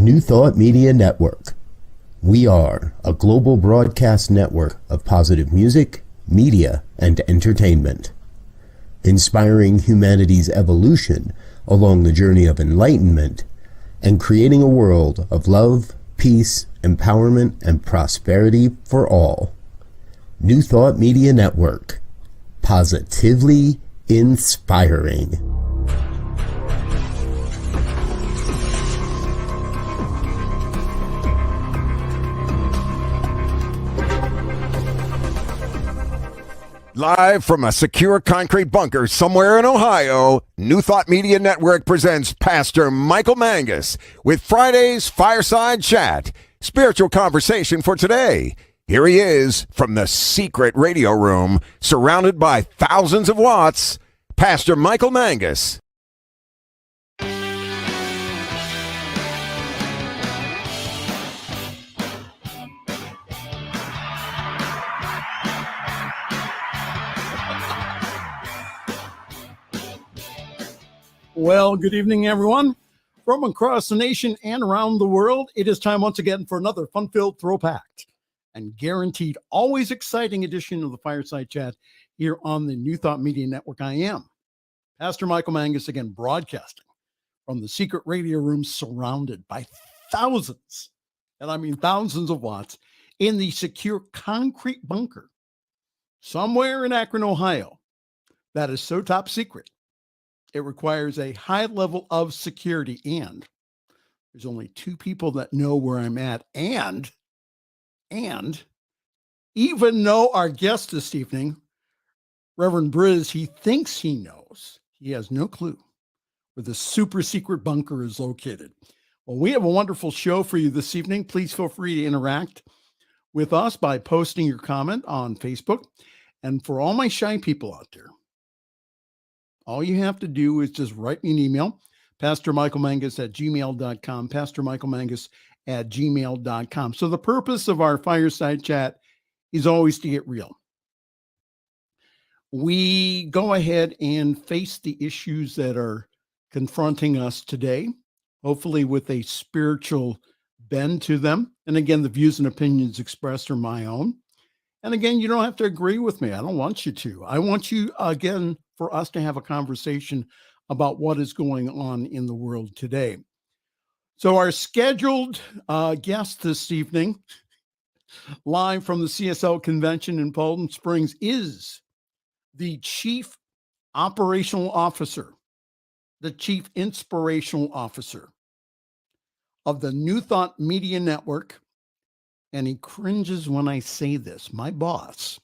New Thought Media Network. We are a global broadcast network of positive music, media, and entertainment, inspiring humanity's evolution along the journey of enlightenment and creating a world of love, peace, empowerment, and prosperity for all. New Thought Media Network. Positively inspiring. Live from a secure concrete bunker somewhere in Ohio, New Thought Media Network presents Pastor Michael Mangus with Friday's Fireside Chat, spiritual conversation for today. Here he is from the secret radio room, surrounded by thousands of watts, Pastor Michael Mangus. Well, good evening, everyone. From across the nation and around the world, it is time once again for another fun-filled, thrill-packed, and guaranteed always exciting edition of the Fireside Chat here on the New Thought Media Network. I am Pastor Michael Mangus, again broadcasting from the secret radio room surrounded by thousands, and I mean thousands of watts, in the secure concrete bunker somewhere in Akron, Ohio, that is so top secret. It requires a high level of security, and there's only two people that know where I'm at. And even though our guest this evening, Reverend Briz, he thinks he knows, he has no clue where the super secret bunker is located. Well, we have a wonderful show for you this evening. Please feel free to interact with us by posting your comment on Facebook. And for all my shy people out there, all you have to do is just write me an email, pastormichaelmangus@gmail.com, pastormichaelmangus@gmail.com. So the purpose of our Fireside Chat is always to get real. We go ahead and face the issues that are confronting us today, hopefully with a spiritual bend to them. And again, the views and opinions expressed are my own. And again, you don't have to agree with me. I don't want you to. I want you, again, for us to have a conversation about what is going on in the world today. So our scheduled guest this evening, live from the CSL convention in Poland Springs, is the Chief Operational Officer, the Chief Inspirational Officer of the New Thought Media Network. And he cringes when I say this, my boss,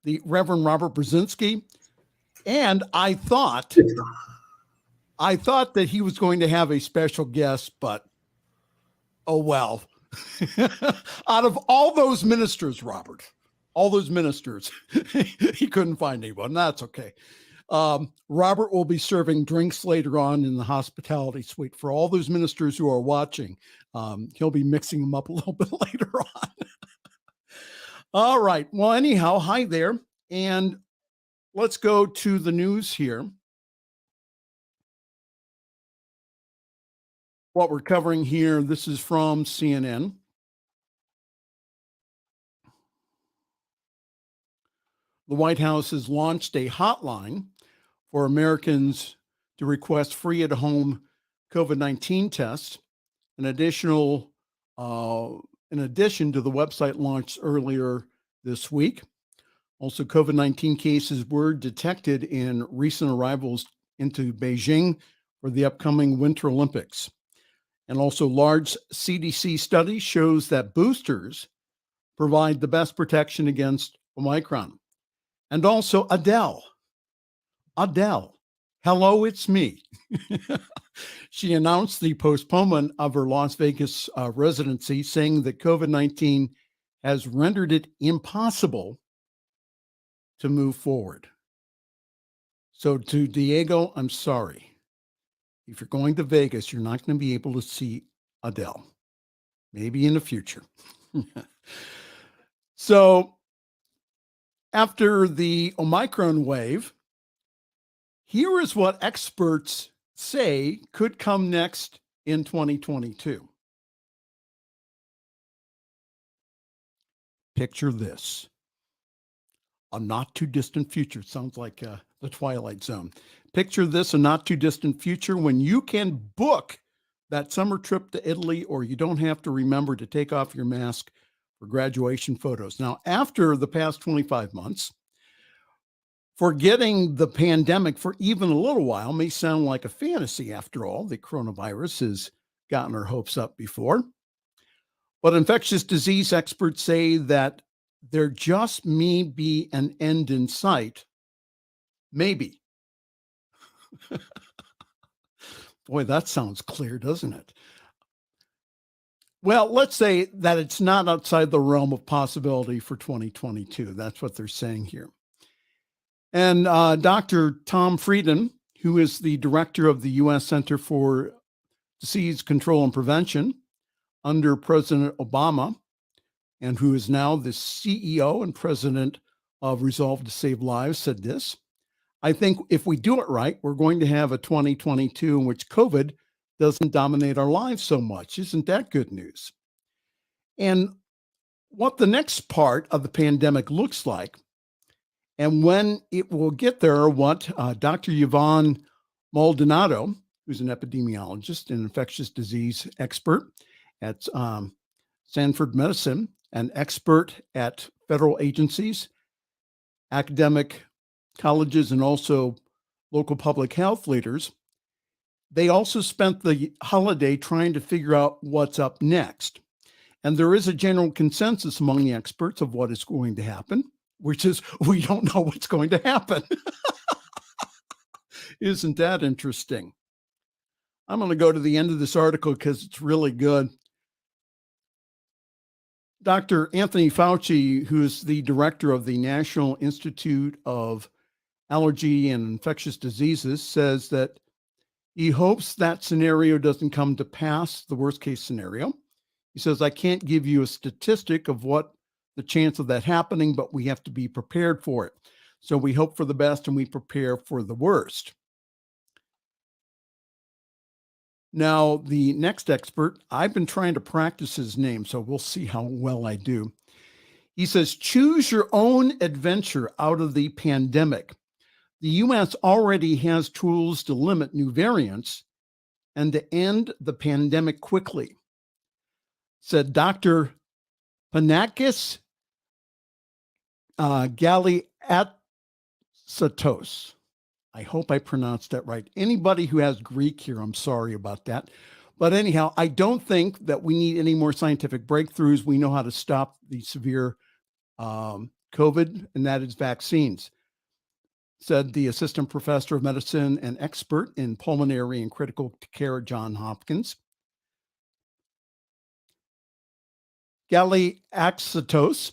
the Reverend Robert Brzezinski. And I thought that he was going to have a special guest, but oh well. Out of all those ministers, Robert, all those ministers, he couldn't find anyone. That's okay. Robert will be serving drinks later on in the hospitality suite for all those ministers who are watching. He'll be mixing them up a little bit later on. All right. Well, anyhow, hi there. And let's go to the news here. What we're covering here, this is from CNN. The White House has launched a hotline for Americans to request free at-home COVID-19 tests. In addition to the website launched earlier this week. Also, COVID-19 cases were detected in recent arrivals into Beijing for the upcoming Winter Olympics. And also, large CDC study shows that boosters provide the best protection against Omicron. And also, Adele, hello, it's me. She announced the postponement of her Las Vegas residency, saying that COVID-19 has rendered it impossible to move forward. So to Diego, I'm sorry. If you're going to Vegas, you're not going to be able to see Adele. Maybe in the future. So after the Omicron wave, here is what experts say could come next in 2022. Picture this. A not too distant future. Sounds like the Twilight Zone. Picture this, a not too distant future when you can book that summer trip to Italy, or you don't have to remember to take off your mask for graduation photos. Now, after the past 25 months, forgetting the pandemic for even a little while may sound like a fantasy. After all, the coronavirus has gotten our hopes up before. But infectious disease experts say that there just may be an end in sight. Maybe. Boy, that sounds clear, doesn't it? Well, let's say that it's not outside the realm of possibility for 2022. That's what they're saying here. And Dr. Tom Frieden, who is the director of the U.S. Center for Disease Control and Prevention under President Obama, and who is now the CEO and president of Resolve to Save Lives, said this: I think if we do it right, we're going to have a 2022 in which COVID doesn't dominate our lives so much. Isn't that good news? And what the next part of the pandemic looks like and when it will get there, what Dr. Yvonne Maldonado, who's an epidemiologist and infectious disease expert at Stanford Medicine, an expert at federal agencies, academic colleges, and also local public health leaders, they also spent the holiday trying to figure out what's up next. And there is a general consensus among the experts of what is going to happen, which is we don't know what's going to happen. Isn't that interesting? I'm going to go to the end of this article because it's really good. Dr. Anthony Fauci, who is the director of the National Institute of Allergy and Infectious Diseases, says that he hopes that scenario doesn't come to pass, the worst case scenario. He says, I can't give you a statistic of what the chance of that happening, but we have to be prepared for it. So we hope for the best and we prepare for the worst. Now, the next expert, I've been trying to practice his name, so we'll see how well I do. He says, choose your own adventure out of the pandemic. The U.S. already has tools to limit new variants and to end the pandemic quickly, said Dr. Panagis Galiatsatos. I hope I pronounced that right. Anybody who has Greek here, I'm sorry about that. But anyhow, I don't think that we need any more scientific breakthroughs. We know how to stop the severe COVID, and that is vaccines, said the assistant professor of medicine and expert in pulmonary and critical care at Johns Hopkins. Galiatsatos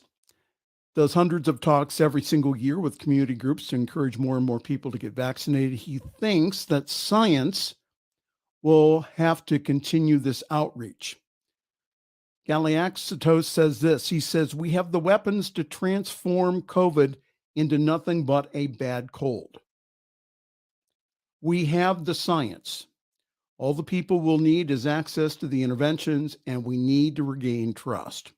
does hundreds of talks every single year with community groups to encourage more and more people to get vaccinated. He thinks that science will have to continue this outreach. Galiatsatos says this. He says, we have the weapons to transform COVID into nothing but a bad cold. We have the science. All the people will need is access to the interventions, and we need to regain trust.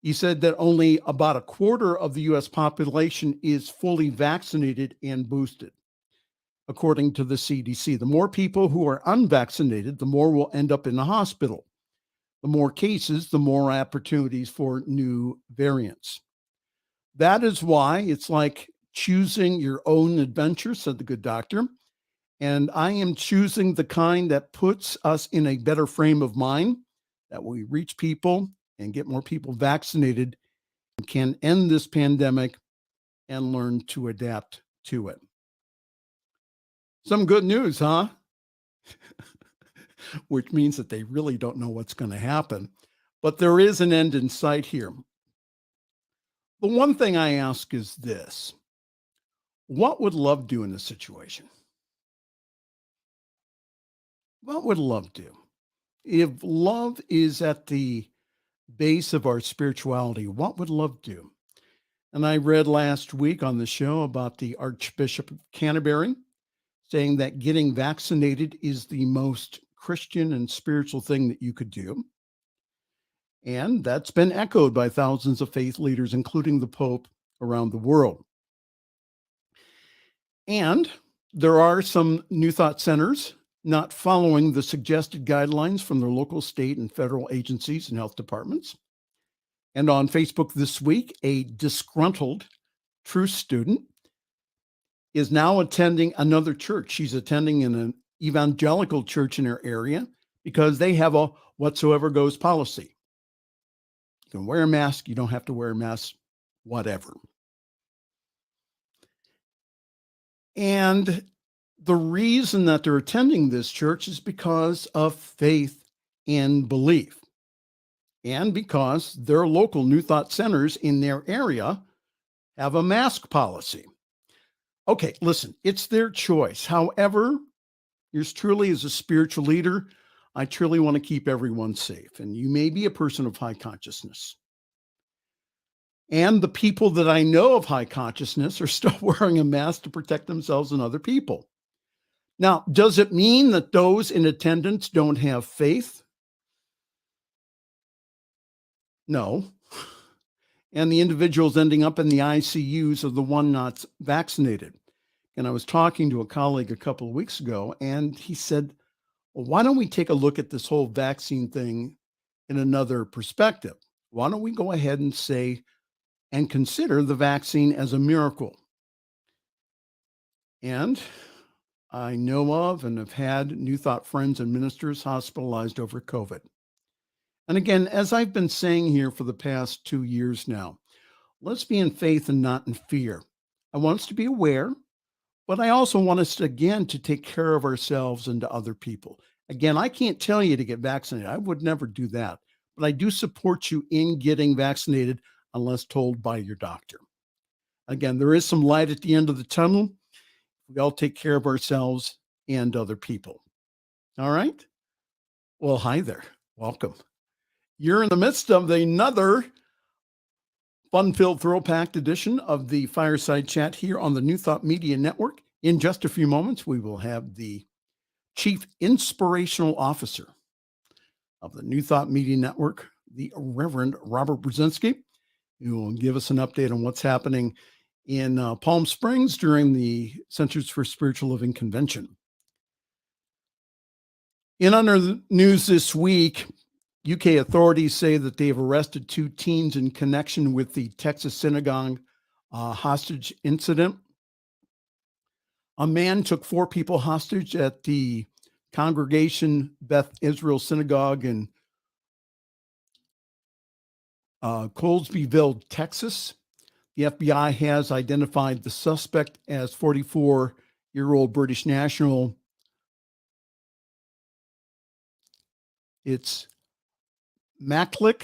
He said that only about a quarter of the U.S. population is fully vaccinated and boosted, according to the CDC. The more people who are unvaccinated, the more will end up in the hospital. The more cases, the more opportunities for new variants. That is why it's like choosing your own adventure, said the good doctor. And I am choosing the kind that puts us in a better frame of mind, that we reach people and get more people vaccinated and can end this pandemic and learn to adapt to it. Some good news, huh? Which means that they really don't know what's going to happen. But there is an end in sight here. The one thing I ask is this: what would love do in this situation? What would love do? If love is at the base of our spirituality, what would love do? And I read last week on the show about the Archbishop of Canterbury saying that getting vaccinated is the most Christian and spiritual thing that you could do. And that's been echoed by thousands of faith leaders, including the Pope, around the world. And there are some New Thought centers not following the suggested guidelines from their local, state, and federal agencies and health departments. And on Facebook this week, a disgruntled Truth student is now attending another church. She's attending in an evangelical church in her area because they have a whatsoever goes policy. You can wear a mask, you don't have to wear a mask, whatever. And the reason that they're attending this church is because of faith and belief, and because their local New Thought centers in their area have a mask policy. Okay, listen, it's their choice. However, yours truly as a spiritual leader, I truly want to keep everyone safe. And you may be a person of high consciousness. And the people that I know of high consciousness are still wearing a mask to protect themselves and other people. Now, does it mean that those in attendance don't have faith? No. And the individuals ending up in the ICUs are the one not vaccinated. And I was talking to a colleague a couple of weeks ago, and he said, well, why don't we take a look at this whole vaccine thing in another perspective? Why don't we go ahead and say and consider the vaccine as a miracle? And I know of and have had New Thought friends and ministers hospitalized over COVID. And again, as I've been saying here for the past 2 years now, let's be in faith and not in fear. I want us to be aware, but I also want us to, again, to take care of ourselves and to other people. Again, I can't tell you to get vaccinated. I would never do that. But I do support you in getting vaccinated unless told by your doctor. Again, there is some light at the end of the tunnel. We all take care of ourselves and other people. All right? Well, hi there. Welcome. You're in the midst of another fun-filled, thrill-packed edition of the Fireside Chat here on the New Thought Media Network. In just a few moments, we will have the Chief Inspirational Officer of the New Thought Media Network, the Reverend Robert Brzezinski, who will give us an update on what's happening in Palm Springs during the Centers for Spiritual Living Convention. In other news this week, UK authorities say that they have arrested 2 teens in connection with the Texas synagogue hostage incident. A man took 4 people hostage at the Congregation Beth Israel Synagogue in Colesbyville, Texas. The FBI has identified the suspect as 44-year-old British national. It's Maklik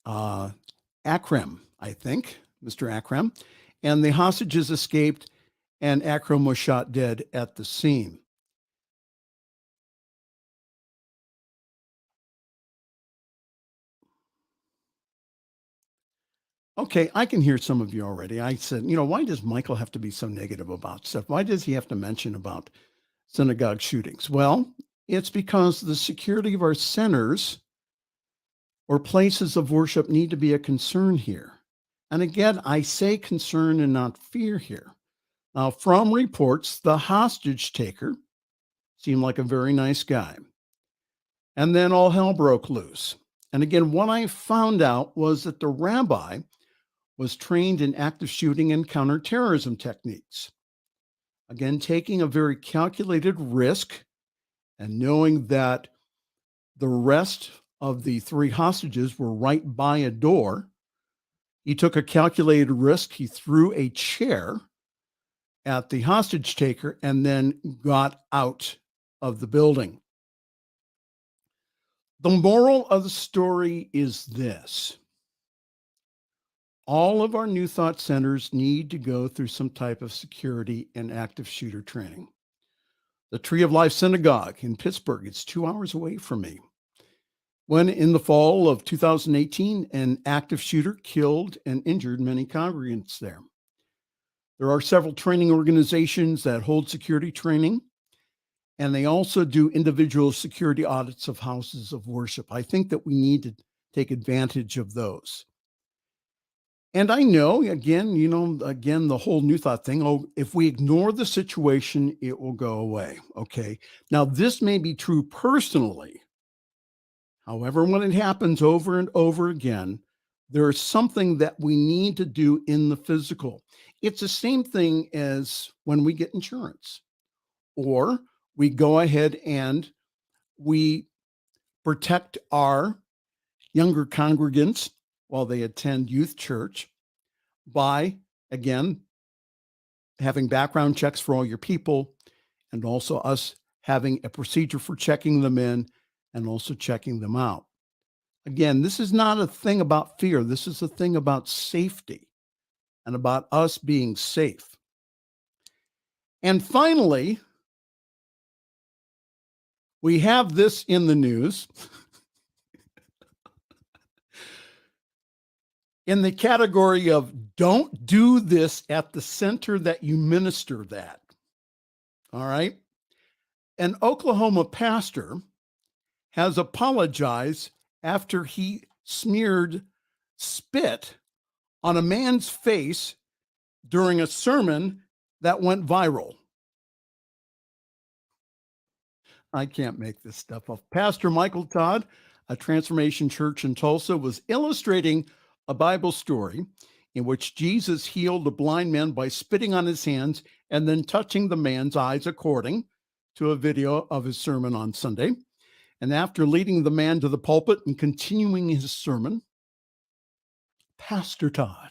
Akram, I think, Mr. Akram. And the hostages escaped, and Akram was shot dead at the scene. Okay, I can hear some of you already. I said, why does Michael have to be so negative about stuff? Why does he have to mention about synagogue shootings? Well, it's because the security of our centers or places of worship need to be a concern here. And again, I say concern and not fear here. Now, from reports, the hostage taker seemed like a very nice guy. And then all hell broke loose. And again, what I found out was that the rabbi was trained in active shooting and counterterrorism techniques. Again, taking a very calculated risk and knowing that the rest of the 3 hostages were right by a door, he took a calculated risk. He threw a chair at the hostage taker and then got out of the building. The moral of the story is this. All of our New Thought centers need to go through some type of security and active shooter training. The Tree of Life Synagogue in Pittsburgh, it's 2 hours away from me. When in the fall of 2018, an active shooter killed and injured many congregants there. There are several training organizations that hold security training. And they also do individual security audits of houses of worship. I think that we need to take advantage of those. And I know, again, the whole New Thought thing, if we ignore the situation, it will go away. Okay. Now, this may be true personally. However, when it happens over and over again, there is something that we need to do in the physical. It's the same thing as when we get insurance, or we go ahead and we protect our younger congregants while they attend youth church by, again, having background checks for all your people, and also us having a procedure for checking them in and also checking them out. Again, this is not a thing about fear. This is a thing about safety and about us being safe. And finally, we have this in the news. In the category of don't do this at the center that you minister that. All right. An Oklahoma pastor has apologized after he smeared spit on a man's face during a sermon that went viral. I can't make this stuff up. Pastor Michael Todd, a Transformation Church in Tulsa, was illustrating a Bible story in which Jesus healed a blind man by spitting on his hands and then touching the man's eyes, according to a video of his sermon on Sunday. And after leading the man to the pulpit and continuing his sermon, Pastor Todd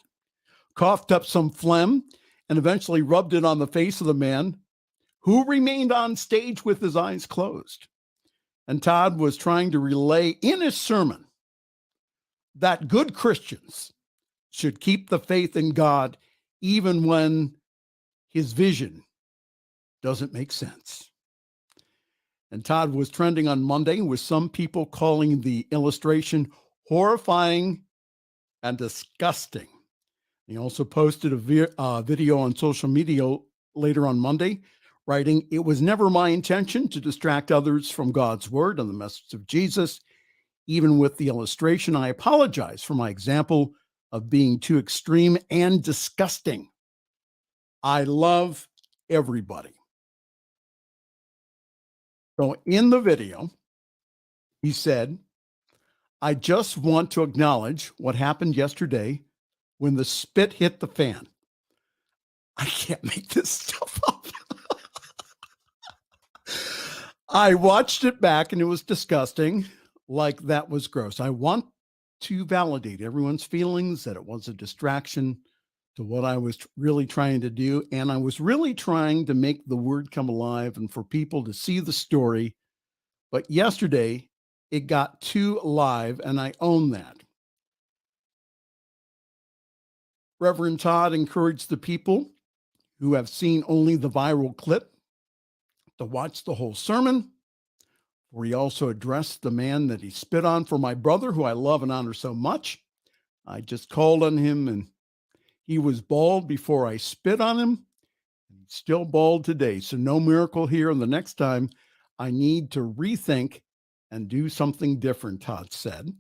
coughed up some phlegm and eventually rubbed it on the face of the man, who remained on stage with his eyes closed. And Todd was trying to relay in his sermon that good Christians should keep the faith in God even when his vision doesn't make sense. And Todd was trending on Monday, with some people calling the illustration horrifying and disgusting. He also posted a video on social media later on Monday, writing, "It was never my intention to distract others from God's word and the message of Jesus. Even with the illustration, I apologize for my example of being too extreme and disgusting. I love everybody." So in the video, he said, "I just want to acknowledge what happened yesterday when the spit hit the fan." I can't make this stuff up. "I watched it back and it was disgusting. Like, that was gross. I want to validate everyone's feelings that it was a distraction to what I was really trying to do. And I was really trying to make the word come alive and for people to see the story. But yesterday it got too live and I own that." Reverend Todd encouraged the people who have seen only the viral clip to watch the whole sermon, where he also addressed the man that he spit on. "For my brother, who I love and honor so much, I just called on him and he was bald before I spit on him. He's still bald today. So no miracle here. And the next time I need to rethink and do something different," Todd said.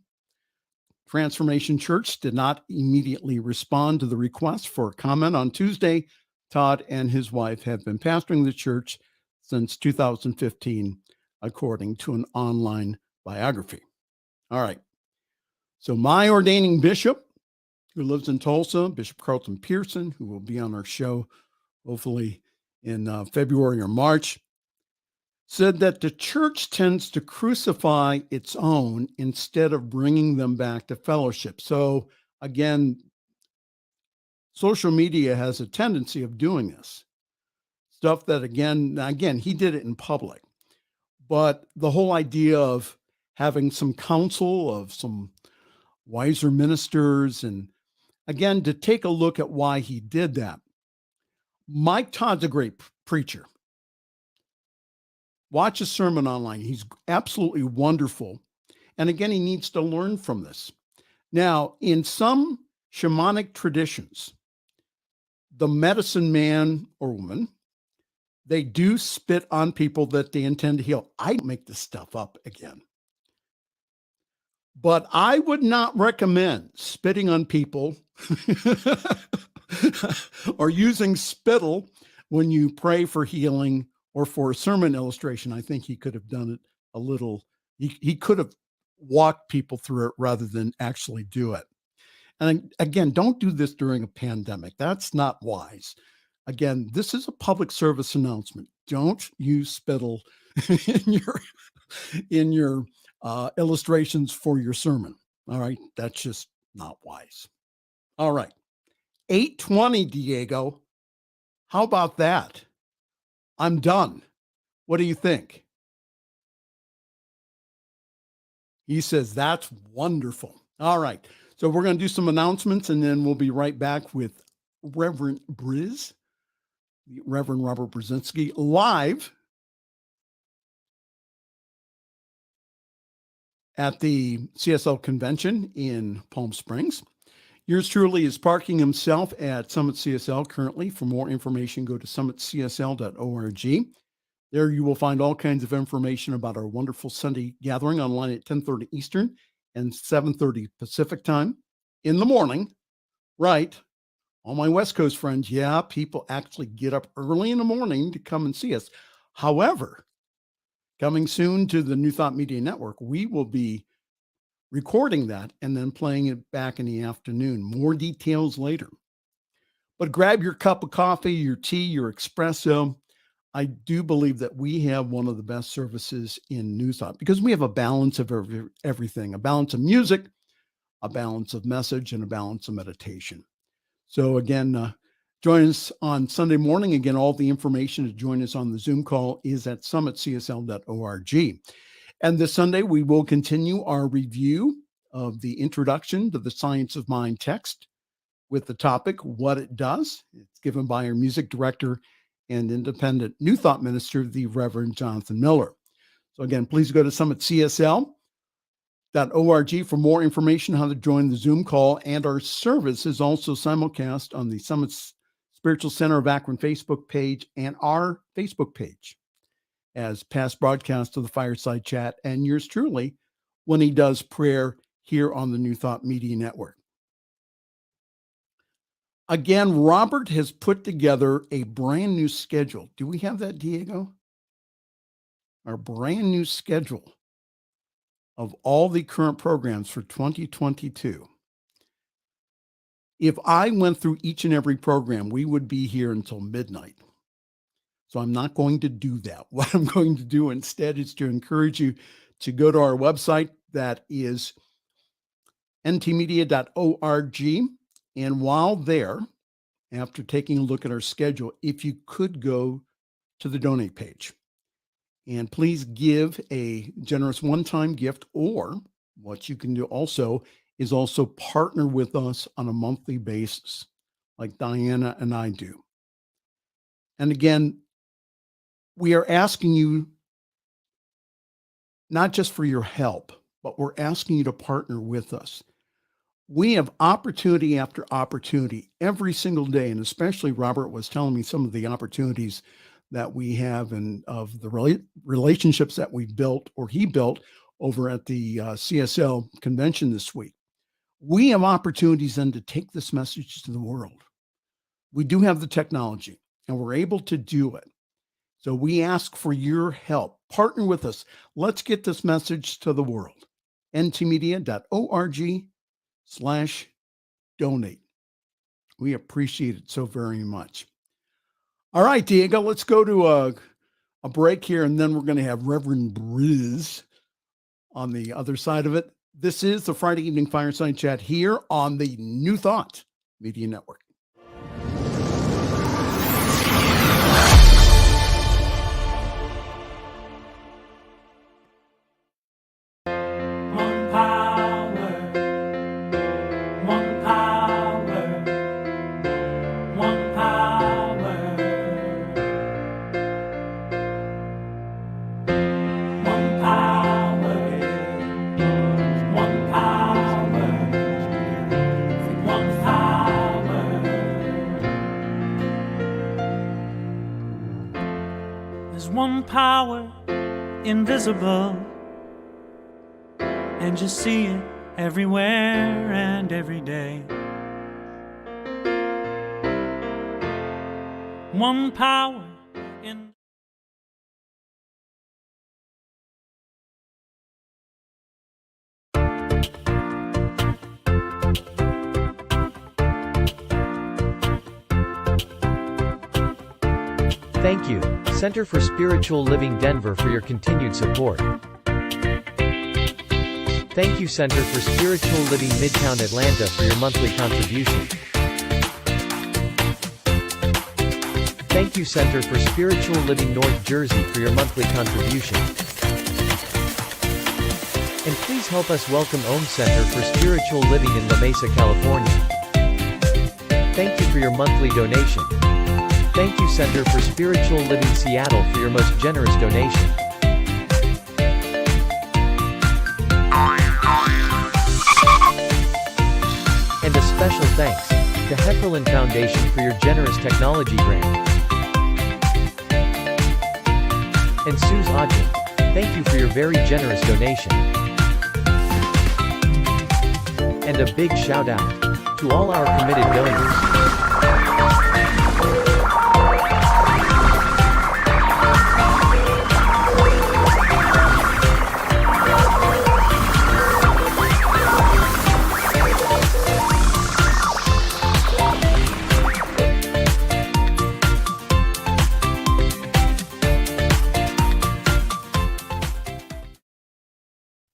Transformation Church did not immediately respond to the request for a comment on Tuesday. Todd and his wife have been pastoring the church since 2015, according to an online biography. All right. So my ordaining bishop, who lives in Tulsa, Bishop Carlton Pearson, who will be on our show hopefully in February or March, said that the church tends to crucify its own instead of bringing them back to fellowship. So again, social media has a tendency of doing this stuff that again, he did it in public, but the whole idea of having some counsel of some wiser ministers, and again, to take a look at why he did that. Mike Todd's a great preacher. Watch his sermon online. He's absolutely wonderful. And again, he needs to learn from this. Now, in some shamanic traditions, the medicine man or woman, They do spit on people that they intend to heal. I make this stuff up again. But I would not recommend spitting on people or using spittle when you pray for healing or for a sermon illustration. I think he could have done it a little. He could have walked people through it rather than actually do it. And again, don't do this during a pandemic. That's not wise. Again, this is a public service announcement. Don't use spittle in your illustrations for your sermon. All right. That's just not wise. All right. 8:20, Diego. How about that? I'm done. What do you think? He says, that's wonderful. All right. So we're going to do some announcements and then we'll be right back with Reverend Robert Brzezinski, live at the CSL convention in Palm Springs. Yours truly is parking himself at Summit CSL currently. For more information, go to summitcsl.org. There you will find all kinds of information about our wonderful Sunday gathering online at 10:30 Eastern and 7:30 Pacific time in the morning, right? All my West Coast friends, yeah, people actually get up early in the morning to come and see us. However, coming soon to the New Thought Media Network, we will be recording that and then playing it back in the afternoon. More details later. But grab your cup of coffee, your tea, your espresso. I do believe that we have one of the best services in New Thought because we have a balance of everything, a balance of music, a balance of message, and a balance of meditation. So again, join us on Sunday morning. Again, all the information to join us on the Zoom call is at summitcsl.org. And this Sunday, we will continue our review of the Introduction to the Science of Mind text with the topic, What It Does. It's given by our music director and independent New Thought minister, the Reverend Jonathan Miller. So again, please go to summitcsl.org for more information on how to join the Zoom call. And our service is also simulcast on the Summit Spiritual Center of Akron Facebook page and our Facebook page as past broadcasts of the Fireside Chat and yours truly when he does prayer here on the New Thought Media Network. Again, Robert has put together a brand new schedule. Do we have that, Diego? Our brand new schedule of all the current programs for 2022. If I went through each and every program, we would be here until midnight. So I'm not going to do that. What I'm going to do instead is to encourage you to go to our website. That is ntmedia.org. And while there, after taking a look at our schedule, if you could go to the donate page and please give a generous one-time gift, or what you can do also is also partner with us on a monthly basis, like Diana and I do. And again, we are asking you not just for your help, but we're asking you to partner with us. We have opportunity after opportunity every single day, and especially Robert was telling me some of the opportunities that we have and of the relationships that we built or he built over at the CSL convention this week. We have opportunities then to take this message to the world. We do have the technology and we're able to do it. So we ask for your help. Partner with us. Let's get this message to the world. ntmedia.org/donate. We appreciate it so very much. All right, Diego, let's go to a break here, and then we're going to have Reverend Briz on the other side of it. This is the Friday Evening Fireside Chat here on the New Thought Media Network. There's one power invisible, and you see it everywhere and every day. One power in Thank you, Center for Spiritual Living Denver, for your continued support. Thank you, Center for Spiritual Living Midtown Atlanta, for your monthly contribution. Thank you, Center for Spiritual Living North Jersey, for your monthly contribution. And please help us welcome Om Center for Spiritual Living in La Mesa, California. Thank you for your monthly donation. Thank you, Center for Spiritual Living Seattle, for your most generous donation. And a special thanks to Heckerland Foundation for your generous technology grant. And Suze Odgen, thank you for your very generous donation. And a big shout out to all our committed donors.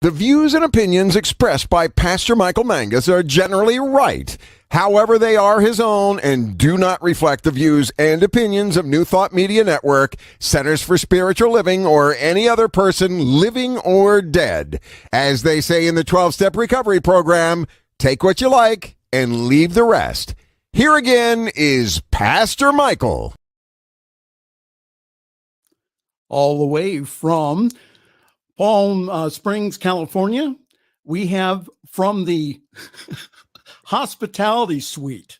The views and opinions expressed by Pastor Michael Mangus are generally right. However, they are his own and do not reflect the views and opinions of New Thought Media Network, Centers for Spiritual Living, or any other person living or dead. As they say in the 12-Step Recovery Program, take what you like and leave the rest. Here again is Pastor Michael. All the way from Palm Springs, California, we have from the hospitality suite.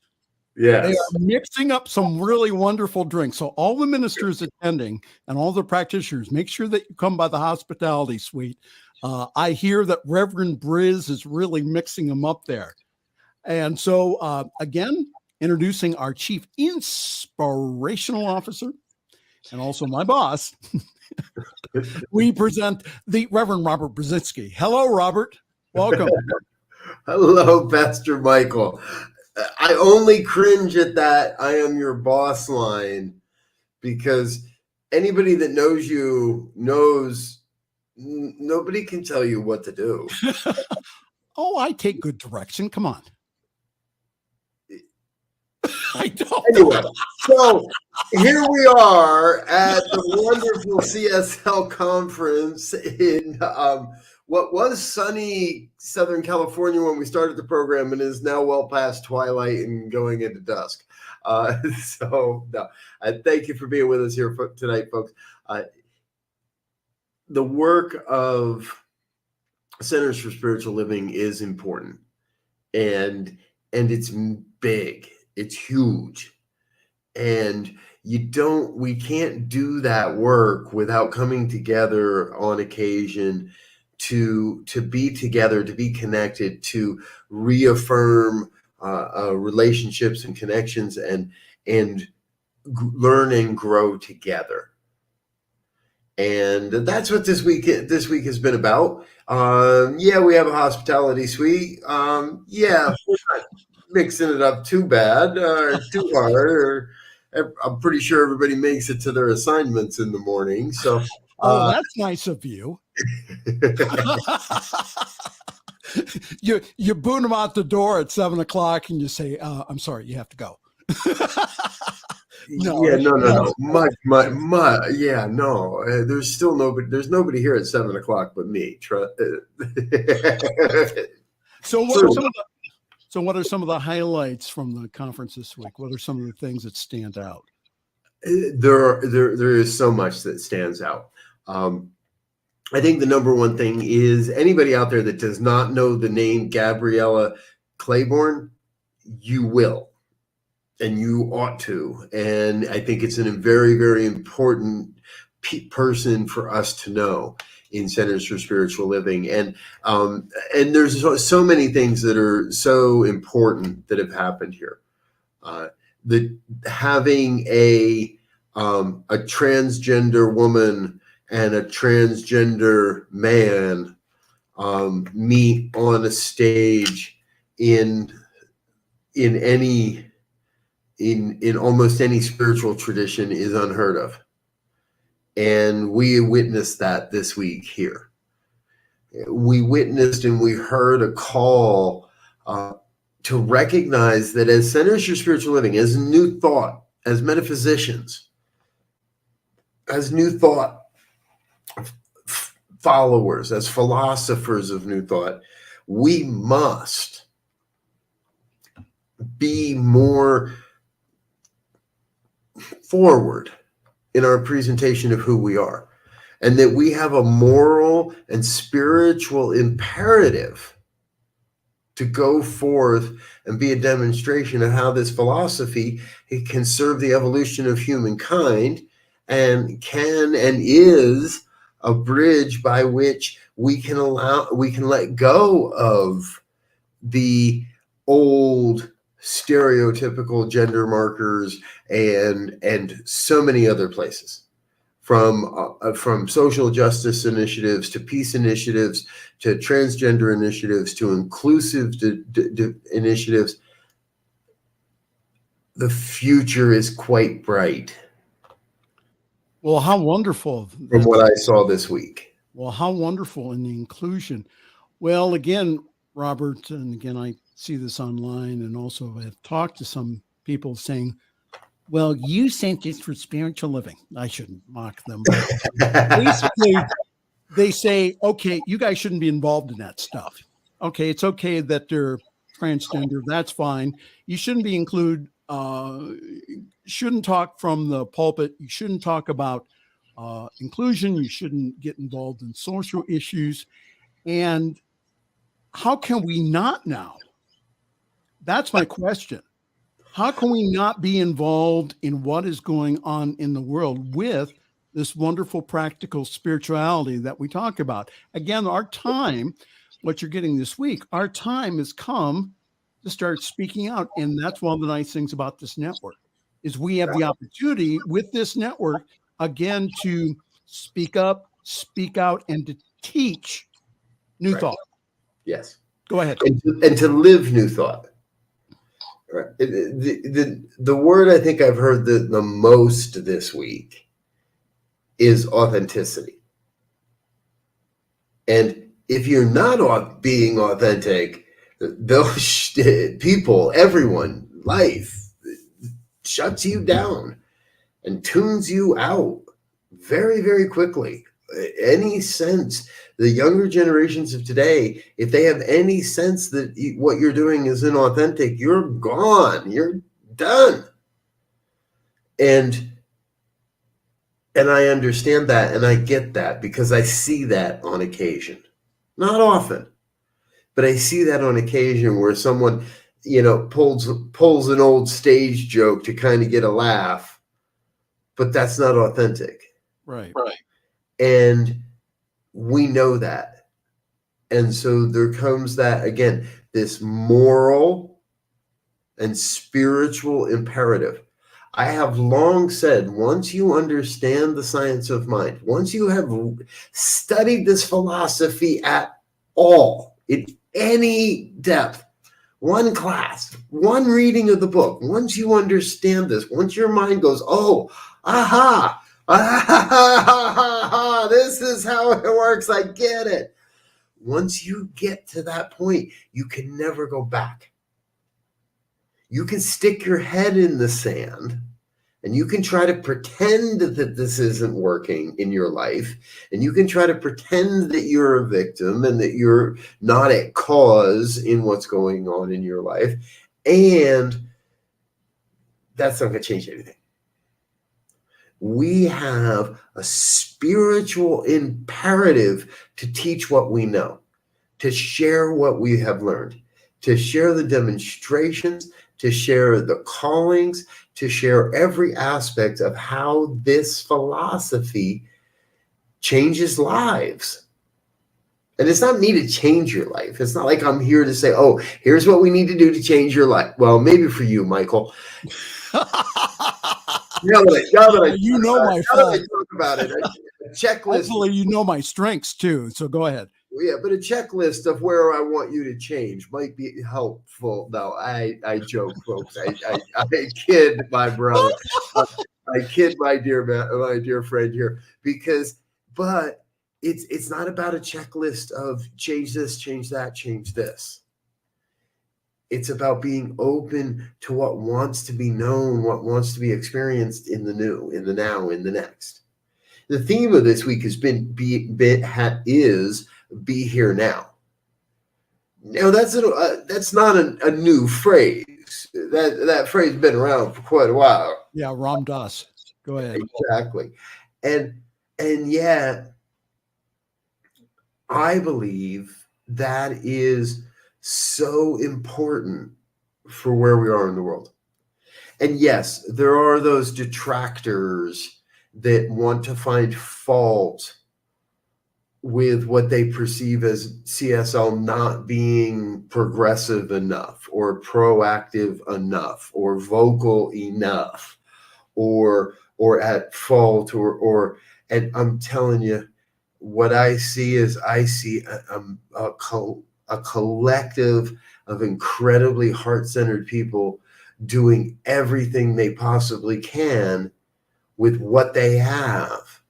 Yes. They are mixing up some really wonderful drinks. So all the ministers attending and all the practitioners, make sure that you come by the hospitality suite. I hear that Reverend Briz is really mixing them up there. And so again, introducing our Chief Inspirational Officer and also my boss, we present the Reverend Robert Brzezinski. Hello, Robert. Welcome. Hello, Pastor Michael. I only cringe at that "I am your boss" line because anybody that knows you knows nobody can tell you what to do. Oh, I take good direction. Come on. I don't. Anyway, so here we are at the wonderful CSL conference in what was sunny Southern California when we started the program and is now well past twilight and going into dusk. Thank you for being with us here tonight, folks. The work of Centers for Spiritual Living is important, and it's big. It's huge. And we can't do that work without coming together on occasion to be together, to be connected, to reaffirm relationships and connections and learn and grow together. And that's what this week has been about. We have a hospitality suite. We're not mixing it up too bad or too hard. I'm pretty sure everybody makes it to their assignments in the morning. So, that's nice of you. You boot them out the door at 7:00 and you say, "I'm sorry, you have to go." No. There's still nobody. There's nobody here at 7:00 but me. So what are some of the highlights from the conference this week? What are some of the things that stand out? There is so much that stands out. I think the number one thing is anybody out there that does not know the name Gabriella Claiborne, you will, and you ought to. And I think it's a very, very important person for us to know in Centers for Spiritual Living. And there's so many things that are so important that have happened here. Having a transgender woman and a transgender man meet on a stage in almost any spiritual tradition is unheard of. And we witnessed that this week here. We witnessed and we heard a call to recognize that as Centers for Spiritual Living, as New Thought, as metaphysicians, as New Thought followers, as philosophers of New Thought, we must be more forward in our presentation of who we are, and that we have a moral and spiritual imperative to go forth and be a demonstration of how this philosophy, it can serve the evolution of humankind and can and is a bridge by which we can let go of the old stereotypical gender markers and so many other places, from social justice initiatives to peace initiatives to transgender initiatives to inclusive initiatives. The future is quite bright. Well, how wonderful. From what I saw this week. Well, how wonderful in the inclusion. Well, again, Robert, and again, I see this online and also have talked to some people saying, well, you Centers for Spiritual Living. I shouldn't mock them. But basically, they say, okay, you guys shouldn't be involved in that stuff. Okay, it's okay that they're transgender. That's fine. You shouldn't be shouldn't talk from the pulpit. You shouldn't talk about inclusion. You shouldn't get involved in social issues. And how can we not now? That's my question. How can we not be involved in what is going on in the world with this wonderful practical spirituality that we talk about? Again, our time, what you're getting this week, our time has come to start speaking out. And that's one of the nice things about this network is we have the opportunity with this network, again, to speak up, speak out, and to teach new thought. Yes. Go ahead. And to live new thought. Right. The word I think I've heard the most this week is authenticity. And if you're not being authentic, those people, everyone, life shuts you down and tunes you out very, very quickly. Any sense, the younger generations of today, if they have any sense that what you're doing is inauthentic, you're gone, you're done. And I understand that, and I get that because I see that on occasion. Not often, but I see that on occasion where someone, pulls an old stage joke to kind of get a laugh, but that's not authentic. Right. And we know that. And so there comes that, again, this moral and spiritual imperative. I have long said, once you understand the science of mind, once you have studied this philosophy at all, in any depth, one class, one reading of the book, once you understand this, once your mind goes, oh, aha, this is how it works. I get it. Once you get to that point, you can never go back. You can stick your head in the sand and you can try to pretend that this isn't working in your life. And you can try to pretend that you're a victim and that you're not at cause in what's going on in your life. And that's not going to change anything. We have a spiritual imperative to teach what we know, to share what we have learned, to share the demonstrations, to share the callings, to share every aspect of how this philosophy changes lives. And it's not me to change your life. It's not like I'm here to say, oh, here's what we need to do to change your life. Well, maybe for you, Michael. Now that I talk about it, a checklist. Hopefully you know my strengths too. So go ahead. Yeah, but a checklist of where I want you to change might be helpful. No, I joke, folks. I kid my brother. I kid my dear friend here but it's not about a checklist of change this, change that, change this. It's about being open to what wants to be known, what wants to be experienced in the new, in the now, in the next. The theme of this week has been be here now. Now that's not a new phrase. That phrase has been around for quite a while. Yeah, Ram Dass. Go ahead. Exactly. And yet I believe that is so important for where we are in the world. And yes, there are those detractors that want to find fault with what they perceive as CSL not being progressive enough or proactive enough or vocal enough or at fault and I'm telling you, what I see is a collective of incredibly heart-centered people doing everything they possibly can with what they have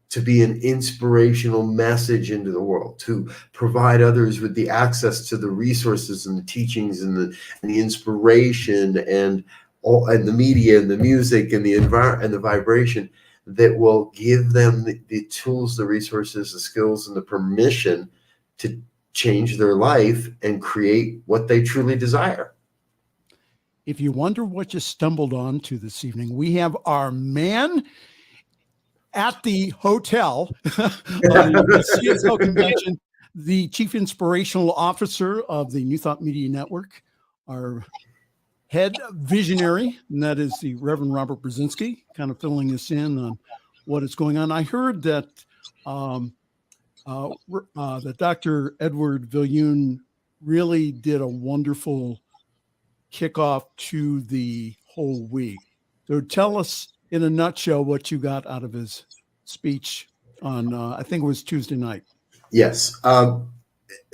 to be an inspirational message into the world, to provide others with the access to the resources and the teachings and the inspiration and the media and the music and the environment and the vibration that will give them the tools, the resources, the skills, and the permission to change their life and create what they truly desire. If you wonder what you stumbled on to this evening, we have our man at the hotel, the CSL convention, the Chief Inspirational Officer of the New Thought Media Network, our head visionary, and that is the Reverend Robert Brzezinski, kind of filling us in on what is going on. I heard that that Dr. Edward Viljoen really did a wonderful kickoff to the whole week. So tell us in a nutshell what you got out of his speech on, I think it was Tuesday night. Yes.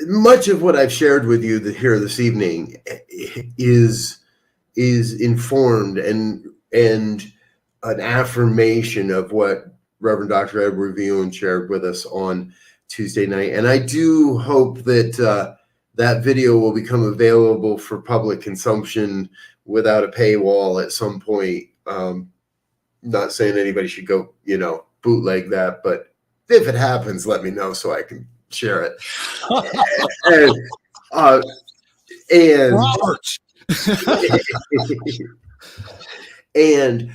Much of what I've shared with you here this evening is informed and an affirmation of what Reverend Dr. Edward Viljoen shared with us on Tuesday night. And I do hope that that video will become available for public consumption without a paywall at some point. Not saying anybody should go, bootleg that, but if it happens, let me know so I can share it. and Robert. And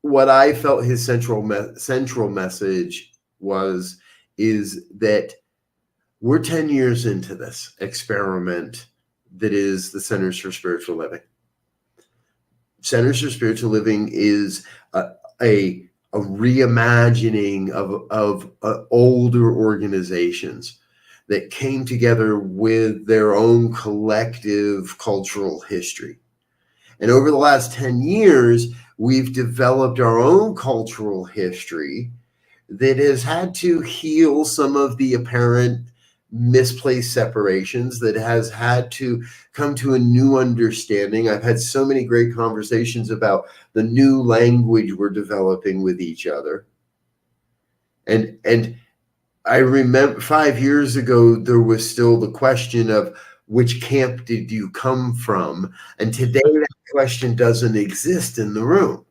what I felt his central message is that we're 10 years into this experiment that is the Centers for Spiritual Living. Centers for Spiritual Living is a reimagining of older organizations that came together with their own collective cultural history. And over the last 10 years, we've developed our own cultural history that has had to heal some of the apparent misplaced separations, that has had to come to a new understanding. I've had so many great conversations about the new language we're developing with each other. And I remember 5 years ago, there was still the question of which camp did you come from? And today that question doesn't exist in the room.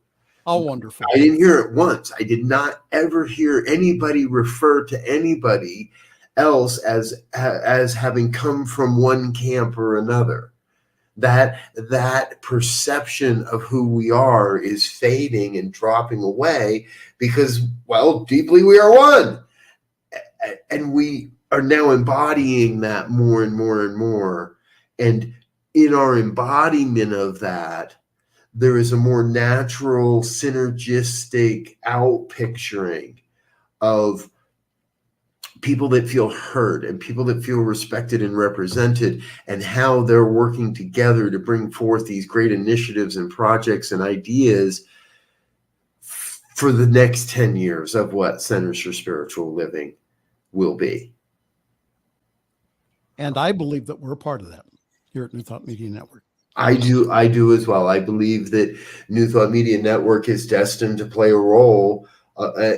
Oh, wonderful. I didn't hear it once. I did not ever hear anybody refer to anybody else as having come from one camp or another. That perception of who we are is fading and dropping away because, well, deeply we are one. And we are now embodying that more and more and more. And in our embodiment of that, there is a more natural, synergistic outpicturing of people that feel heard and people that feel respected and represented, and how they're working together to bring forth these great initiatives and projects and ideas for the next 10 years of what Centers for Spiritual Living will be. And I believe that we're a part of that here at New Thought Media Network. I do as well. I believe that New Thought Media Network is destined to play a role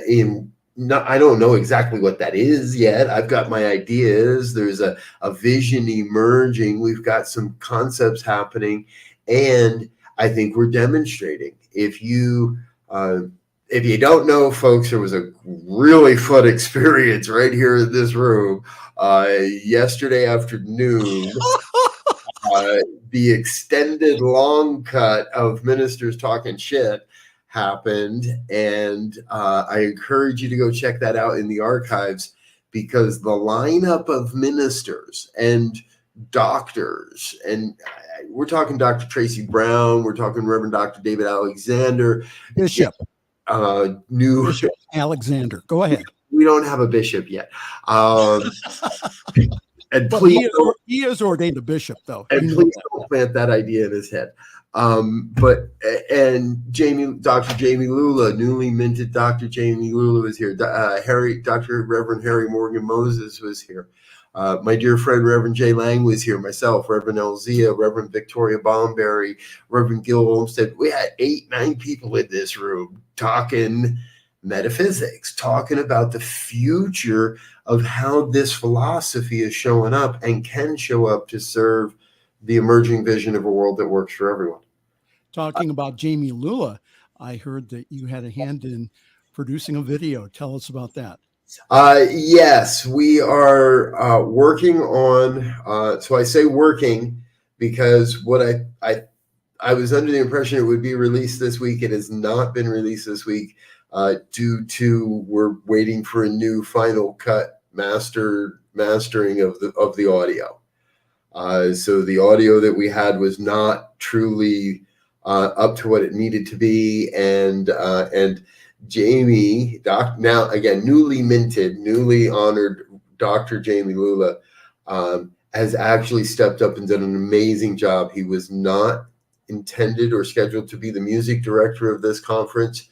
in. I don't know exactly what that is yet. I've got my ideas. There's a vision emerging. We've got some concepts happening, and I think we're demonstrating. If you don't know, folks, there was a really fun experience right here in this room yesterday afternoon. The extended long cut of ministers talking shit happened, and I encourage you to go check that out in the archives, because the lineup of ministers and doctors, and we're talking Dr. Tracy Brown, we're talking Reverend Dr. David Alexander, Bishop Alexander. Go ahead. We don't have a bishop yet. And but please he is ordained a bishop, though. And please don't plant that idea in his head. Dr. Jamie Lula, newly minted Dr. Jamie Lula was here. Dr. Reverend Harry Morgan Moses was here. My dear friend Reverend Jay Lang was here. Myself, Reverend Elzia, Reverend Victoria Bomberry, Reverend Gil Olmsted. We had 8-9 people in this room talking metaphysics, talking about the future of how this philosophy is showing up and can show up to serve the emerging vision of a world that works for everyone. Talking about Jamie Lula, I heard that you had a hand in producing a video. Tell us about that. Yes, we are working on, so I say working because what I was under the impression it would be released this week. It has not been released this week due to we're waiting for a new final cut mastering of the audio. So the audio that we had was not truly up to what it needed to be, and Jamie, now again newly minted, newly honored Dr. Jamie Lula has actually stepped up and done an amazing job. He was not intended or scheduled to be the music director of this conference.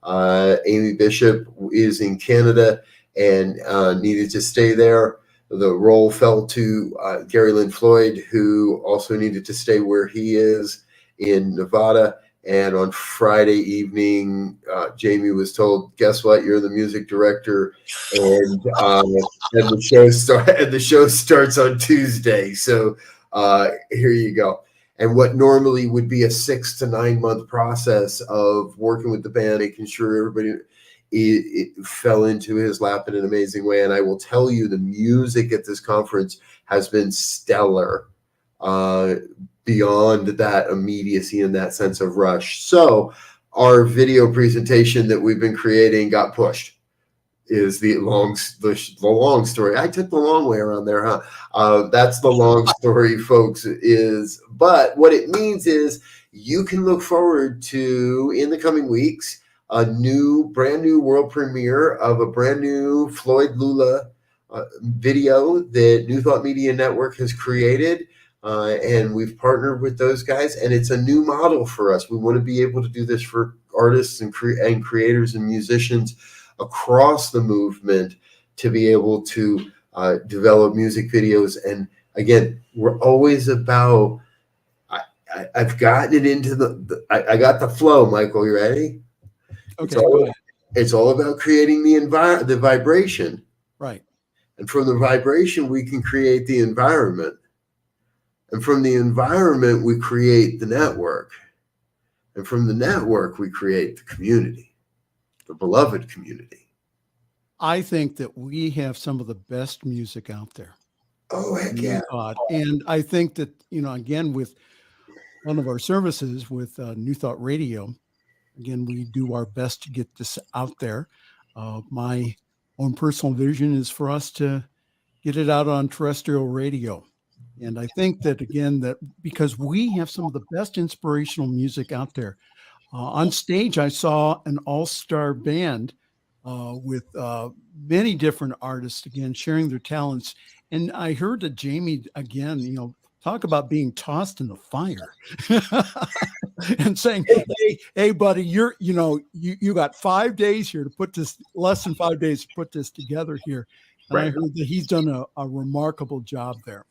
Amy Bishop is in Canada and needed to stay there. The role fell to Gary Lynn Floyd, who also needed to stay where he is in Nevada. And on Friday evening, Jamie was told, "Guess what? You're the music director," and the show starts on Tuesday. So here you go. And what normally would be a 6 to 9 month process of working with the band, making sure everybody it fell into his lap in an amazing way. And I will tell you, the music at this conference has been stellar, beyond that immediacy and that sense of rush. So our video presentation that we've been creating got pushed. Is the long story. I took the long way around there, huh? That's the long story, folks. But what it means is you can look forward to, in the coming weeks, a brand new world premiere of a brand new Floyd Lula video that New Thought Media Network has created. And we've partnered with those guys, and it's a new model for us. We want to be able to do this for artists and creators and musicians across the movement, to be able to develop music videos. And again, we're always about, I've gotten it into I got the flow. Michael, you ready? Okay. It's all about creating the vibration. Right. And from the vibration, we can create the environment. And from the environment, we create the network. And from the network, we create the community. The beloved community. I think that we have some of the best music out there. Oh, heck yeah. And I think that, again, with one of our services with New Thought Radio, again, we do our best to get this out there. My own personal vision is for us to get it out on terrestrial radio. And I think that, again, that because we have some of the best inspirational music out there. On stage, I saw an all-star band with many different artists, again, sharing their talents. And I heard that Jamie, again, talk about being tossed in the fire and saying, hey, buddy, you got 5 days here to put this, less than 5 days to put this together here. And right. I heard that he's done a remarkable job there.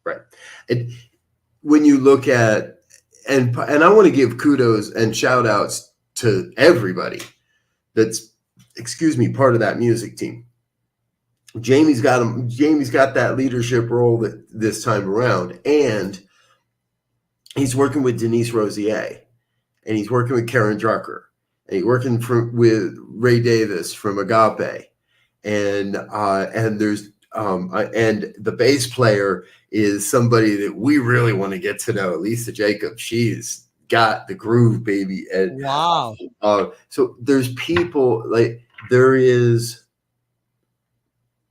Right. And when you look at, and I want to give kudos and shout outs to everybody that's, part of that music team. Jamie's got that leadership role this time around, and he's working with Denise Rosier, and he's working with Karen Drucker, and he's working with Ray Davis from Agape, and there's and the bass player is somebody that we really want to get to know, Lisa Jacobs. She's got the groove, baby. And wow. So there's people like there is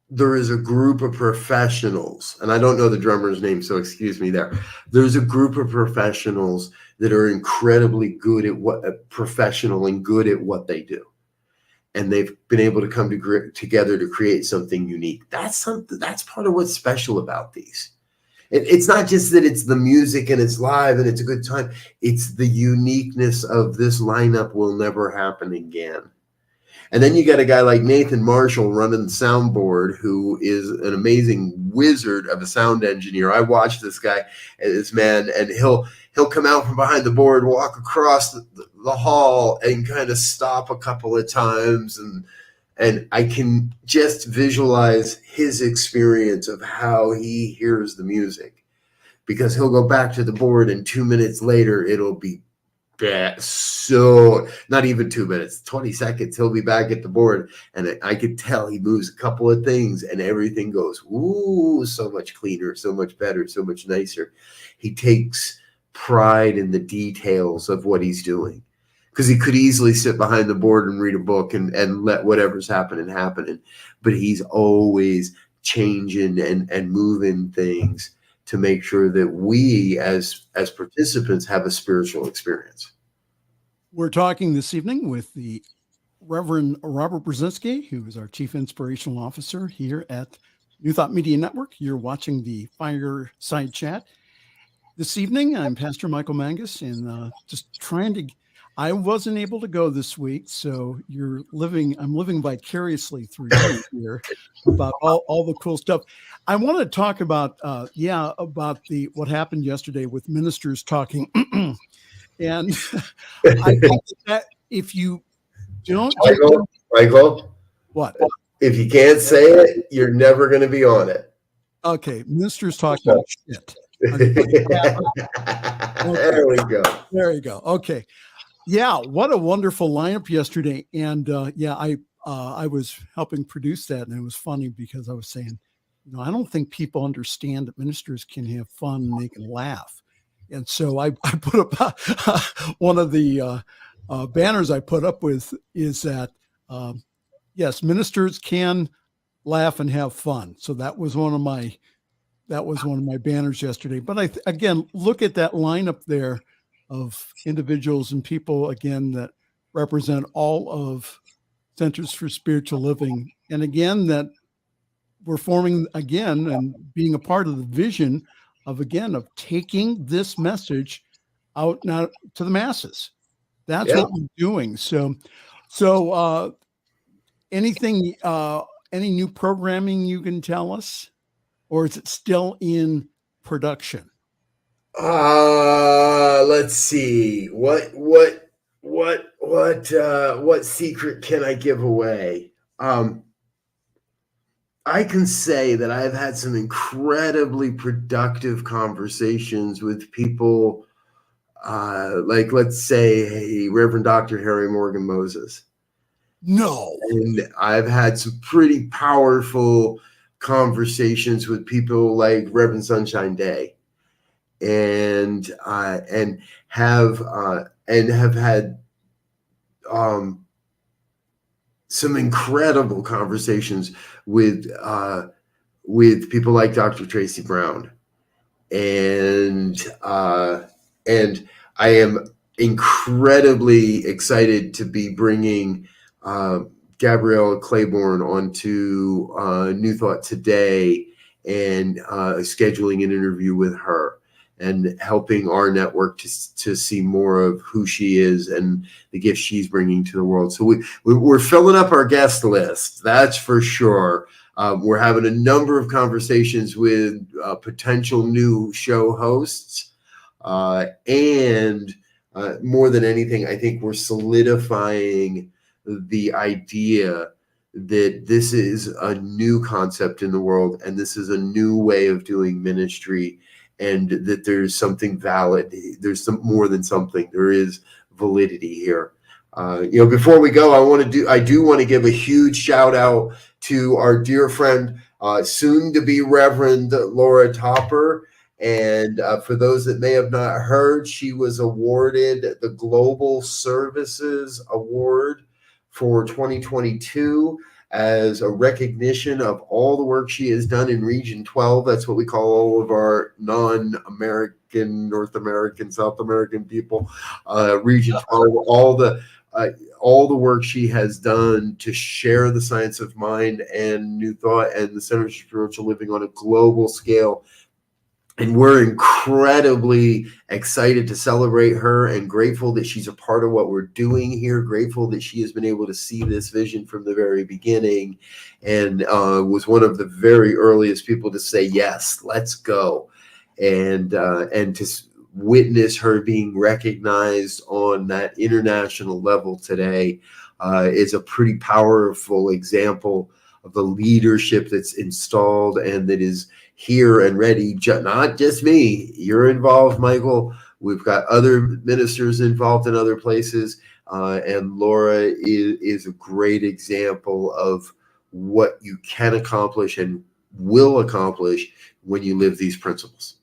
a group of professionals, and I don't know the drummer's name, so excuse me there. There's a group of professionals that are incredibly good at professional and good at what they do. And they've been able to come together to create something unique. That's part of what's special about these. It's not just that it's the music and it's live and it's a good time. It's the uniqueness of this lineup will never happen again. And then you got a guy like Nathan Marshall running the soundboard, who is an amazing wizard of a sound engineer. I watched this guy, this man, and he'll come out from behind the board, walk across the hall, and kind of stop a couple of times, and I can just visualize his experience of how he hears the music, because he'll go back to the board, and 2 minutes later it'll be bad. So not even 2 minutes, 20 seconds, he'll be back at the board, and I could tell he moves a couple of things and everything goes, ooh, so much cleaner, so much better, so much nicer. He takes pride in the details of what he's doing, because he could easily sit behind the board and read a book and let whatever's happening, but he's always changing and moving things to make sure that we as participants have a spiritual experience. We're talking this evening with the Reverend Robert Brzezinski, who is our Chief Inspirational Officer here at New Thought Media Network. You're watching the Fireside Chat. This evening, I'm Pastor Michael Mangus, and I wasn't able to go this week, so I'm living vicariously through you here about all the cool stuff. I want to talk about what happened yesterday with ministers talking. And I think that if you don't, Michael, what? If you can't say it, you're never going to be on it. Okay, ministers talking shit. There we go. There you go. Okay. Yeah, what a wonderful lineup yesterday. And I was helping produce that, and it was funny because I was saying, I don't think people understand that ministers can have fun and they can laugh. And so I put up one of the banners I put up with is that, yes, ministers can laugh and have fun. So that was one of my banners yesterday. But again, look at that lineup there of individuals and people, again, that represent all of Centers for Spiritual Living. And again, that we're forming again and being a part of the vision of taking this message out now to the masses. That's what we're doing. So anything, any new programming you can tell us, or is it still in production? Let's see. What secret can I give away? I can say that I've had some incredibly productive conversations with people, like, let's say, Reverend Dr. Harry Morgan Moses. No. And I've had some pretty powerful conversations with people like Reverend Sunshine Day, and have had some incredible conversations with people like Dr. Tracy Brown, and I am incredibly excited to be bringing Gabrielle Claiborne onto New Thought Today and scheduling an interview with her and helping our network to see more of who she is and the gift she's bringing to the world. So we're filling up our guest list, that's for sure. We're having a number of conversations with potential new show hosts. And more than anything, I think we're solidifying the idea that this is a new concept in the world and this is a new way of doing ministry, and that there's something valid. There's some more than something. There is validity here. Before we go, I do want to give a huge shout out to our dear friend, soon to be Reverend Laura Topper. And for those that may have not heard, she was awarded the Global Services Award for 2022 as a recognition of all the work she has done in Region 12. That's what we call all of our non-American, North American, South American people. Region 12, all the work she has done to share the science of mind and New Thought and the Centers for Spiritual Living on a global scale. And we're incredibly excited to celebrate her and grateful that she's a part of what we're doing here, grateful that she has been able to see this vision from the very beginning and was one of the very earliest people to say, yes, let's go. And to witness her being recognized on that international level today is a pretty powerful example of the leadership that's installed and that is here and ready. Not just me, you're involved, Michael. We've got other ministers involved in other places, and Laura is a great example of what you can accomplish and will accomplish when you live these principles.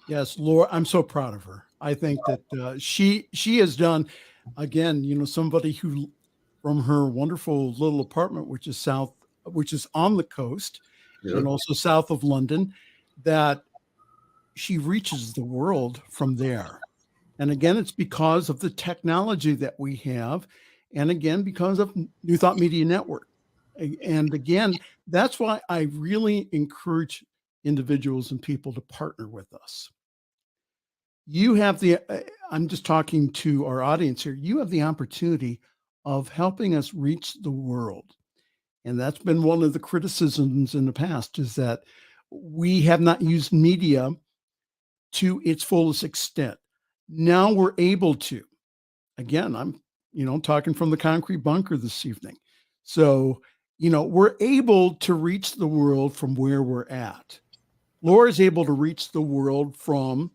Yes, Laura, I'm so proud of her. I think that she has done, again, somebody who, from her wonderful little apartment, which is on the coast, and also south of London, that she reaches the world from there. And again, it's because of the technology that we have. And again, because of New Thought Media Network. And again, that's why I really encourage individuals and people to partner with us. You have I'm just talking to our audience here. You have the opportunity of helping us reach the world. And that's been one of the criticisms in the past, is that we have not used media to its fullest extent. Now we're able to. Again, I'm, talking from the concrete bunker this evening. So, we're able to reach the world from where we're at. Laura is able to reach the world from,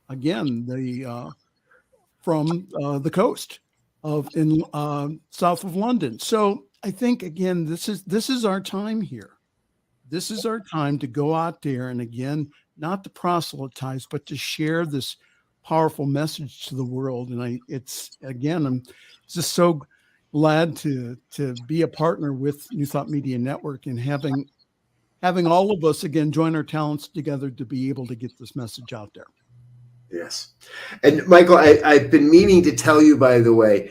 again, the coast in south of London. So I think, again, this is our time here. This is our time to go out there and, again, not to proselytize, but to share this powerful message to the world. And I'm just so glad to be a partner with New Thought Media Network and having all of us, again, join our talents together to be able to get this message out there. Yes. And Michael, I've been meaning to tell you, by the way,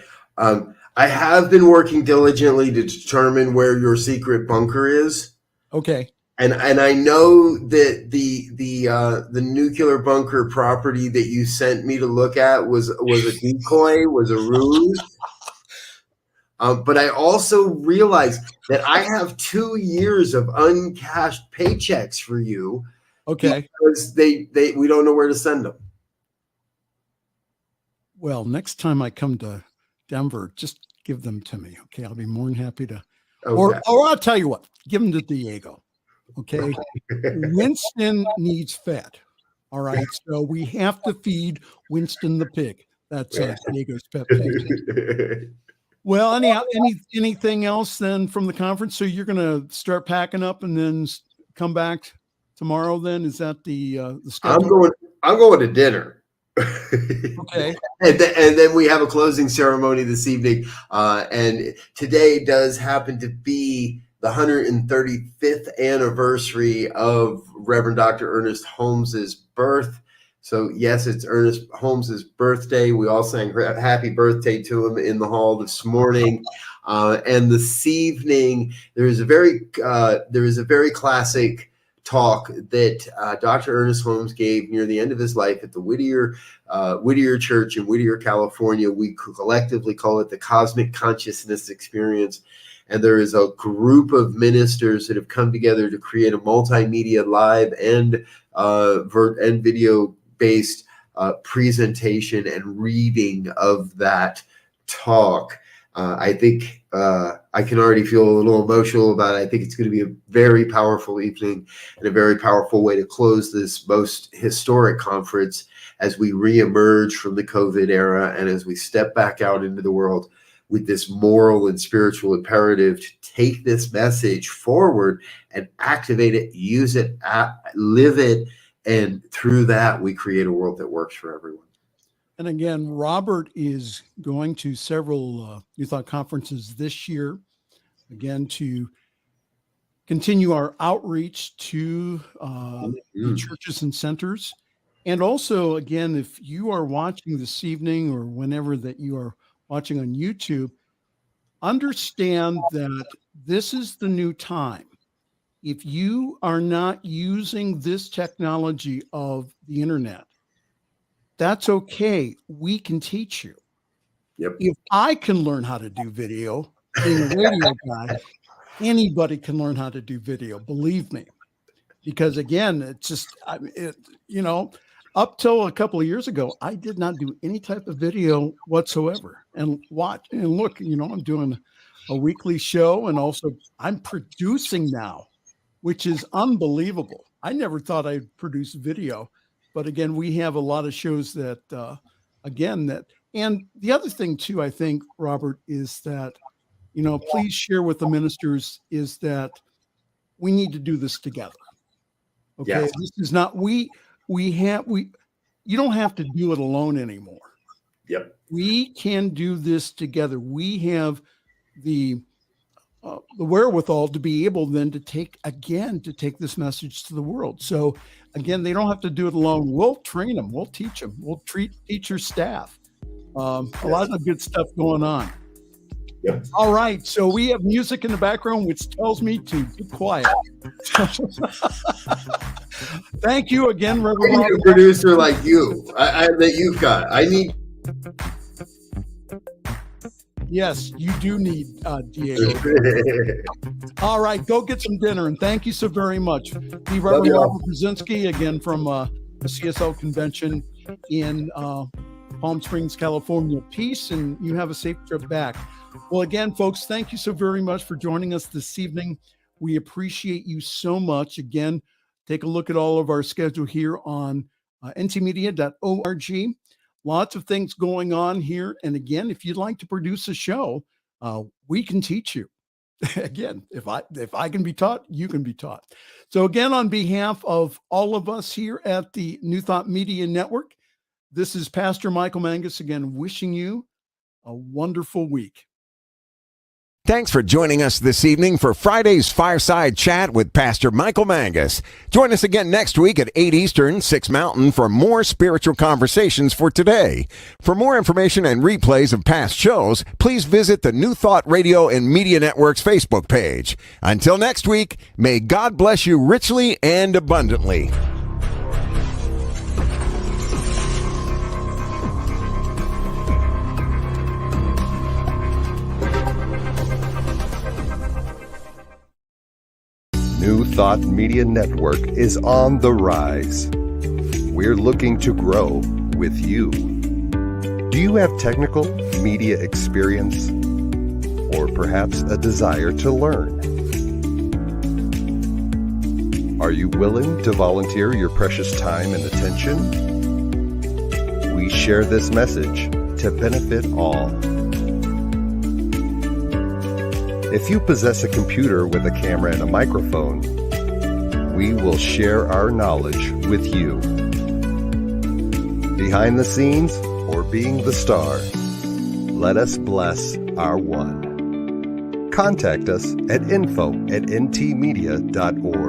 I have been working diligently to determine where your secret bunker is. Okay. And I know that the nuclear bunker property that you sent me to look at was a decoy, was a ruse. But I also realized that I have 2 years of uncashed paychecks for you. Okay. Because we don't know where to send them. Well, next time I come to Denver, just give them to me. Okay. I'll be more than happy to. Okay. Or I'll tell you what, give them to Diego. Okay. Winston needs fed. All right. So we have to feed Winston the pig. That's Diego's pet pig. Well, anything else then from the conference? So you're going to start packing up and then come back tomorrow then? Is that the schedule? I'm going to dinner. Okay. And then we have a closing ceremony this evening. And today does happen to be the 135th anniversary of Reverend Dr. Ernest Holmes's birth. So yes, it's Ernest Holmes's birthday. We all sang happy birthday to him in the hall this morning. And this evening, there is a very classic talk that Dr. Ernest Holmes gave near the end of his life at the Whittier Church in Whittier, California. We collectively call it the Cosmic Consciousness Experience. And there is a group of ministers that have come together to create a multimedia live and video-based presentation and reading of that talk. I think I can already feel a little emotional about it. I think it's going to be a very powerful evening and a very powerful way to close this most historic conference as we reemerge from the COVID era and as we step back out into the world with this moral and spiritual imperative to take this message forward and activate it, use it, live it, and through that, we create a world that works for everyone. And again, Robert is going to several New Thought conferences this year, again, to continue our outreach to the churches and centers. And also, again, if you are watching this evening or whenever that you are watching on YouTube, understand that this is the new time. If you are not using this technology of the internet, that's okay. We can teach you. Yep. If I can learn how to do video, being a radio guy, anybody can learn how to do video, believe me. Because again, it's just, up till a couple of years ago, I did not do any type of video whatsoever. And watch and look, I'm doing a weekly show, and also I'm producing now, which is unbelievable. I never thought I'd produce video, but again, we have a lot of shows that, and the other thing too, I think, Robert, is that, please share with the ministers is that we need to do this together. Okay. Yes. This is not, you don't have to do it alone anymore. Yep. We can do this together. We have the wherewithal to be able then to take this message to the world. So again, they don't have to do it alone. We'll train them. We'll teach them. We'll teach your staff. A lot of good stuff going on. Yep. All right. So we have music in the background, which tells me to be quiet. Thank you again, Reverend. I need a producer like you that you've got. I need. Yes, you do need Diego. All right, go get some dinner, and thank you so very much. The Reverend Robert Brzezinski, again from the CSL convention in Palm Springs, California. Peace, and you have a safe trip back. Well, again, folks, thank you so very much for joining us this evening. We appreciate you so much. Again, take a look at all of our schedule here on ntmedia.org. Lots of things going on here. And again, if you'd like to produce a show, we can teach you. Again, if I can be taught, you can be taught. So again, on behalf of all of us here at the New Thought Media Network, this is Pastor Michael Mangus again, wishing you a wonderful week. Thanks for joining us this evening for Friday's Fireside Chat with Pastor Michael Mangus. Join us again next week at 8 Eastern, 6 Mountain for more spiritual conversations for today. For more information and replays of past shows, please visit the New Thought Radio and Media Network's Facebook page. Until next week, may God bless you richly and abundantly. New Thought Media Network is on the rise. We're looking to grow with you. Do you have technical media experience or perhaps a desire to learn? Are you willing to volunteer your precious time and attention? We share this message to benefit all. If you possess a computer with a camera and a microphone, we will share our knowledge with you. Behind the scenes or being the star, let us bless our one. Contact us at info@ntmedia.org.